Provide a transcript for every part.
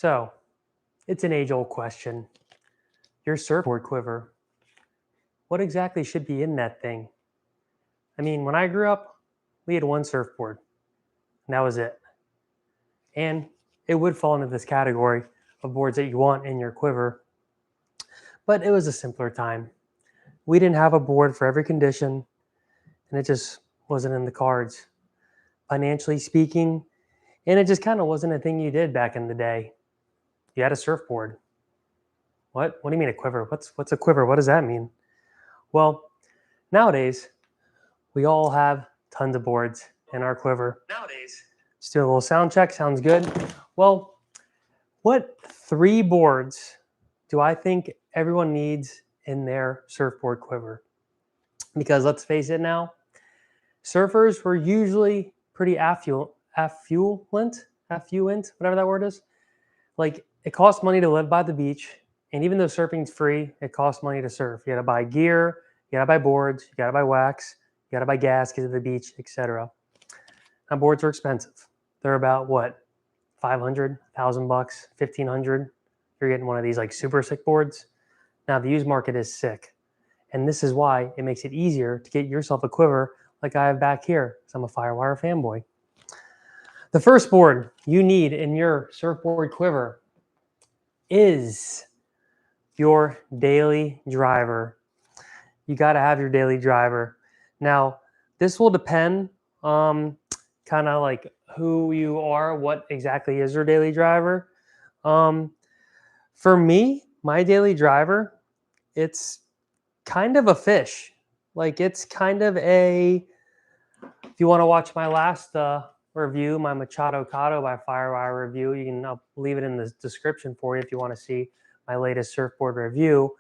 So, it's an age-old question. Your surfboard quiver, what exactly should be in that thing? I mean, when I grew up, we had one surfboard, and that was it. And it would fall into this category of boards that you want in your quiver, but it was a simpler time. We didn't have a board for every condition, and it just wasn't in the cards, financially speaking, and it just kind of wasn't a thing you did back in the day. You had a surfboard. What do you mean a quiver? What's a quiver? What does that mean? Well, nowadays, we all have tons of boards in our quiver. Nowadays. Let's do a little sound check. Sounds good. Well, what 3 boards do I think everyone needs in their surfboard quiver? Because let's face it now, surfers were usually pretty affluent, whatever that word is. Like, it costs money to live by the beach. And even though surfing's free, it costs money to surf. You gotta buy gear, you gotta buy boards, you gotta buy wax, you gotta buy gas, get to the beach, etc. Now, boards are expensive. They're about what, 500, 1,000 bucks, 1,500. You're getting one of these like super sick boards. Now, the used market is sick. And this is why it makes it easier to get yourself a quiver like I have back here, because I'm a Firewire fanboy. The first board you need in your surfboard quiver is your daily driver. You got to have your daily driver. Now, this will depend kind of like who you are, what exactly is your daily driver. For me, my daily driver, it's kind of a fish. Like, it's kind of a, if you want to watch my last review, my Machadocado by Firewire review, you can, I'll leave it in the description for you if you want to see my latest surfboard review.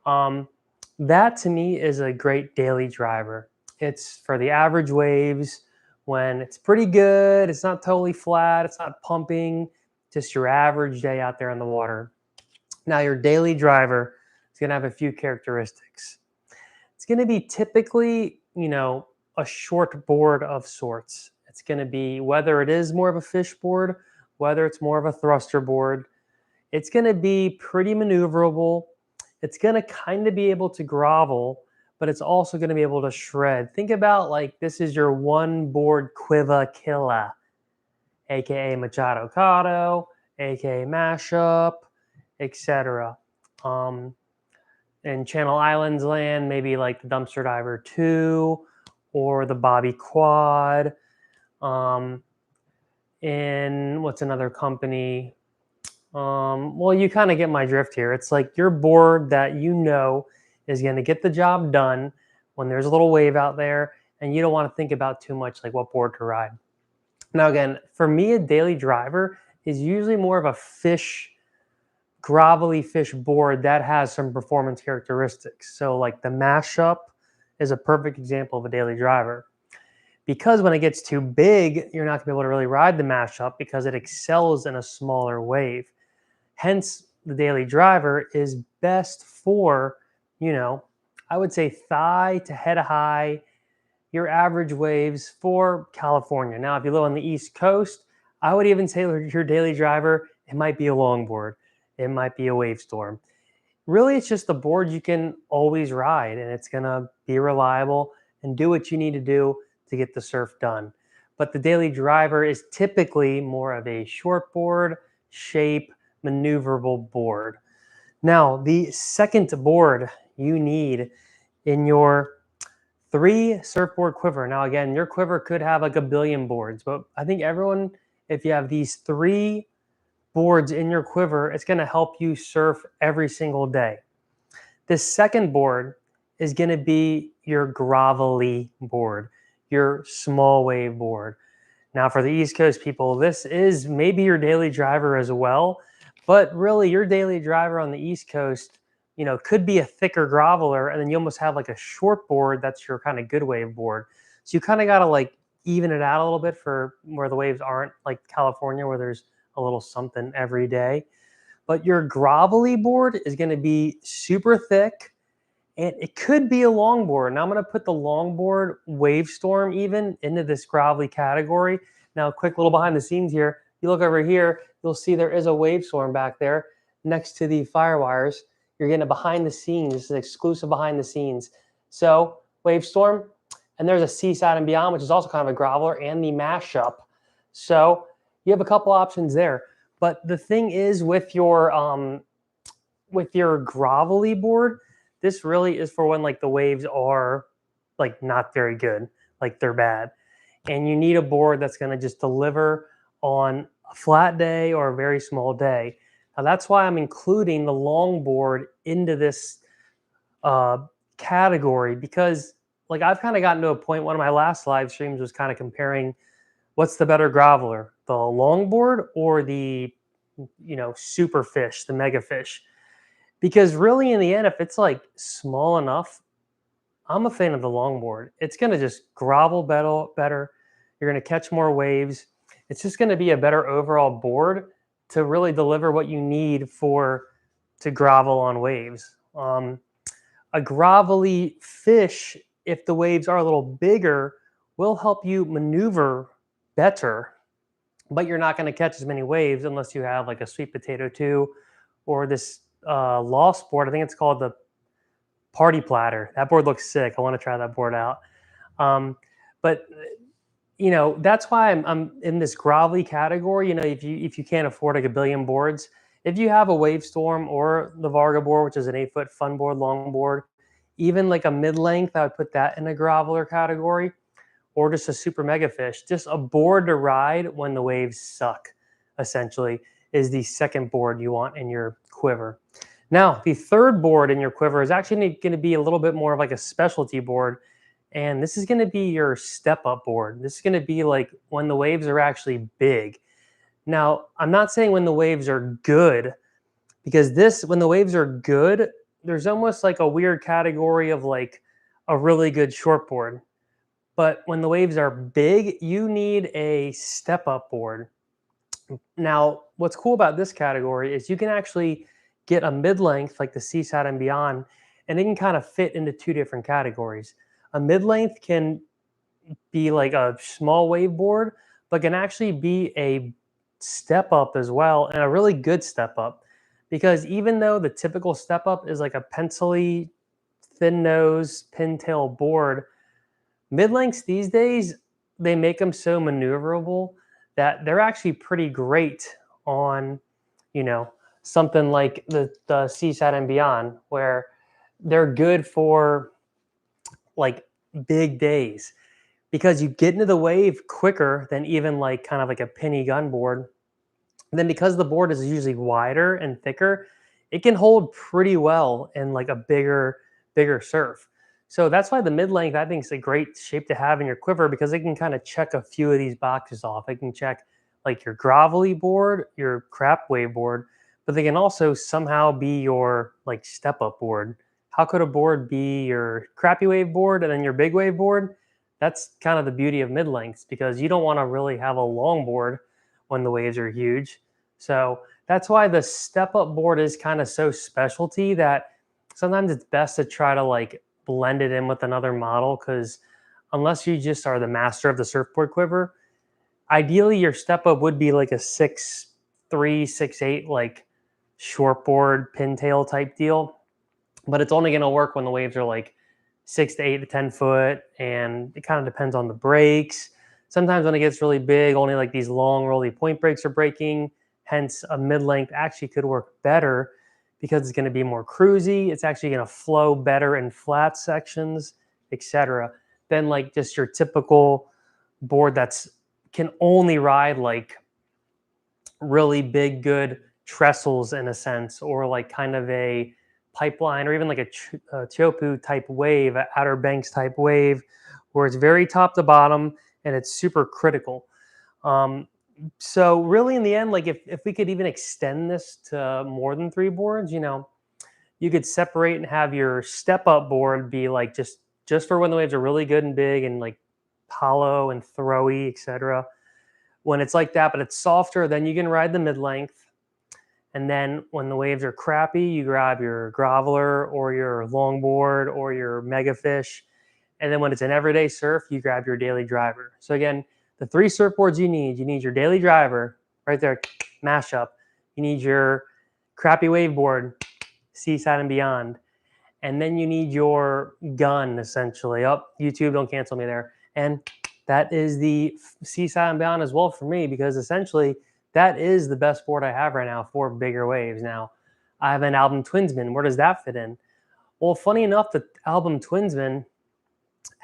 That to me is a great daily driver. It's for the average waves when it's pretty good, it's not totally flat, it's not pumping, just your average day out there on the water. Now, your daily driver is going to have a few characteristics. It's going to be typically, a short board of sorts. It's going to be, whether it is more of a fish board, whether it's more of a thruster board, it's going to be pretty maneuverable. It's going to kind of be able to grovel, but it's also going to be able to shred. Think about like this is your one board Quiver killer, aka Machadocado, aka Mashup, etc. In Channel Islands land, maybe like the Dumpster Diver 2 or the Bobby Quad. In what's another company? Well, you kind of get my drift here. It's like your board that is going to get the job done when there's a little wave out there and you don't want to think about too much like what board to ride. Now, again, for me, a daily driver is usually more of a grovelly fish board that has some performance characteristics. So like the Mashup is a perfect example of a daily driver. Because when it gets too big, you're not going to be able to really ride the Mashup because it excels in a smaller wave. Hence, the daily driver is best for, I would say thigh to head high, your average waves for California. Now, if you live on the East Coast, I would even say your daily driver, it might be a longboard. It might be a wave storm. Really, it's just a board you can always ride, and it's going to be reliable and do what you need to do to get the surf done. But the daily driver is typically more of a short board shape, maneuverable board. Now, the second board you need in your 3 surfboard quiver. Now, again, your quiver could have like a billion boards, but I think everyone, if you have these 3 boards in your quiver, it's going to help you surf every single day. This second board is going to be your grovelly board, your small wave board. Now, for the East Coast people, this is maybe your daily driver as well, but really your daily driver on the East Coast, could be a thicker groveler, and then you almost have like a short board that's your kind of good wave board. So you kind of got to like even it out a little bit for where the waves aren't like California, where there's a little something every day. But your grovelly board is going to be super thick, and it could be a longboard. Now I'm going to put the longboard wave storm even into this grovelly category. Now, quick little behind the scenes here. you look over here, you'll see there is a wave storm back there next to the Firewires. You're getting a behind the scenes, this is exclusive behind the scenes. So wave storm, and there's a Seaside and Beyond, which is also kind of a groveler, and the mashup. So you have a couple options there. But the thing is with your grovelly board, this really is for when like the waves are like not very good, like they're bad. And you need a board that's going to just deliver on a flat day or a very small day. Now that's why I'm including the longboard into this category, because like I've kind of gotten to a point, one of my last live streams was kind of comparing what's the better groveler, the longboard or the, super fish, the mega fish. Because really in the end, if it's like small enough, I'm a fan of the longboard. It's going to just grovel better. You're going to catch more waves. It's just going to be a better overall board to really deliver what you need to grovel on waves. A grovelly fish, if the waves are a little bigger, will help you maneuver better, but you're not going to catch as many waves unless you have like a sweet potato 2 or this Lost board. I think it's called the Party Platter. That board looks sick. I want to try that board out. But that's why I'm in this grovelly category. If you can't afford like a billion boards, if you have a Wave Storm or the Varga board, which is an 8-foot fun board, long board, even like a mid-length, I would put that in a groveler category, or just a super mega fish. Just a board to ride when the waves suck, essentially, is the second board you want in your quiver. Now, the third board in your quiver is actually going to be a little bit more of like a specialty board, and this is going to be your step-up board. This is going to be like when the waves are actually big. Now, I'm not saying when the waves are good, because when the waves are good, there's almost like a weird category of like a really good shortboard. But when the waves are big, you need a step-up board. Now, what's cool about this category is you can actually get a mid-length like the Seaside and Beyond, and it can kind of fit into two different categories. A mid-length can be like a small wave board, but can actually be a step-up as well, and a really good step-up. Because even though the typical step-up is like a pencil-y, thin-nose, pintail board, mid-lengths these days, they make them so maneuverable that they're actually pretty great on, something like the Seaside and Beyond, where they're good for like big days, because you get into the wave quicker than even like kind of like a penny gun board. And then because the board is usually wider and thicker, it can hold pretty well in like a bigger surf. So that's why the mid-length, I think, is a great shape to have in your quiver, because it can kind of check a few of these boxes off. It can check like your grovelly board, your crap wave board, but they can also somehow be your like step-up board. How could a board be your crappy wave board and then your big wave board? That's kind of the beauty of mid-lengths, because you don't want to really have a long board when the waves are huge. So that's why the step-up board is kind of so specialty that sometimes it's best to try to like blend it in with another model, because unless you just are the master of the surfboard quiver, ideally your step up would be like a 6'3", 6'8", like shortboard pintail type deal. But it's only going to work when the waves are like 6 to 8 to 10 foot, and it kind of depends on the breaks. Sometimes when it gets really big, only like these long rolly point breaks are breaking. Hence, a mid-length actually could work better, because it's going to be more cruisy. It's actually going to flow better in flat sections, etc., than like just your typical board can only ride like really big, good trestles in a sense, or like kind of a pipeline, or even like a Chopu type wave, an Outer Banks type wave, where it's very top to bottom and it's super critical. So really in the end, like if we could even extend this to more than 3 boards, you could separate and have your step up board be like just for when the waves are really good and big and like hollow and throwy, etc. When it's like that, but it's softer, then you can ride the mid-length. And then when the waves are crappy, you grab your groveler or your longboard or your mega fish. And then when it's an everyday surf, you grab your daily driver. So again, the 3 surfboards you need your daily driver, right there, mashup. You need your crappy waveboard, Seaside and Beyond. And then you need your gun, essentially. Oh, YouTube, don't cancel me there. And that is the Seaside and Beyond as well for me, because essentially that is the best board I have right now for bigger waves. Now, I have an Album Twinsman. Where does that fit in? Well, funny enough, the Album Twinsman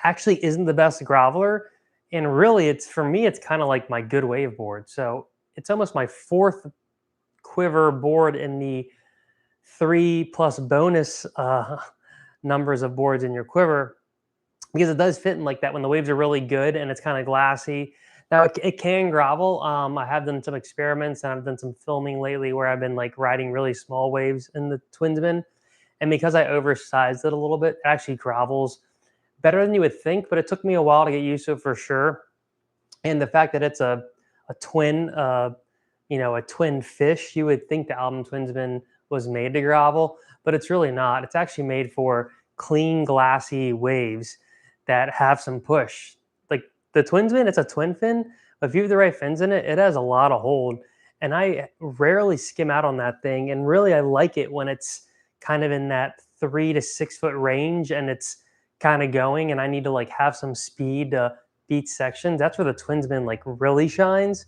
actually isn't the best groveler. And really, it's for me, it's kind of like my good wave board. So it's almost my fourth Quiver board in the 3+ bonus numbers of boards in your Quiver, because it does fit in like that when the waves are really good and it's kind of glassy. Now it can grovel. I have done some experiments and I've done some filming lately where I've been like riding really small waves in the Twinsman, and because I oversized it a little bit, it actually grovels better than you would think. But it took me a while to get used to it for sure. And the fact that it's a twin, a twin fish, you would think the Album Twinsman was made to grovel, but it's really not. It's actually made for clean, glassy waves that have some push. Like the Twinsman, it's a twin fin, but if you have the right fins in it, it has a lot of hold. And I rarely skim out on that thing. And really, I like it when it's kind of in that 3 to 6 foot range and it's kind of going, and I need to like have some speed to beat sections. That's where the Twinsman like really shines,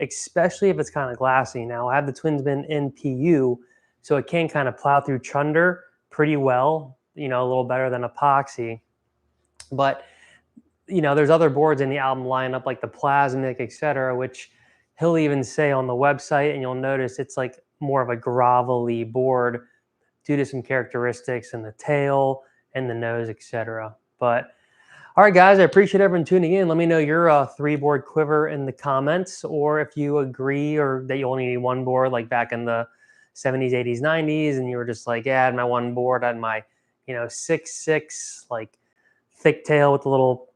especially if it's kind of glassy. Now I have the Twinsman in PU, so it can kind of plow through chunder pretty well, a little better than epoxy. But, there's other boards in the Album lineup like the Plasmic, etc., which he'll even say on the website, and you'll notice it's like more of a grovelly board due to some characteristics in the tail and the nose, etc. But all right, guys, I appreciate everyone tuning in. Let me know your 3-board Quiver in the comments, or if you agree or that you only need one board like back in the 70s, 80s, 90s, and you were just like, yeah, I had my one board, I had my 6.6 like thick tail with a little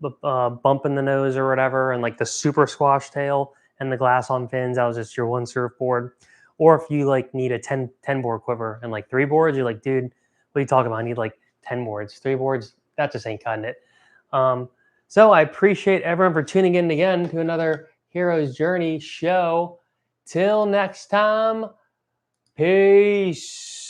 bump in the nose or whatever, and like the super squash tail and the glass on fins. That was just your one surfboard. Or if you like need a 10 board Quiver and like 3 boards, you're like, dude, what are you talking about? I need like 10 boards, 3 boards. That just ain't cutting it. So I appreciate everyone for tuning in again to another Hero's Journey show. Till next time, peace.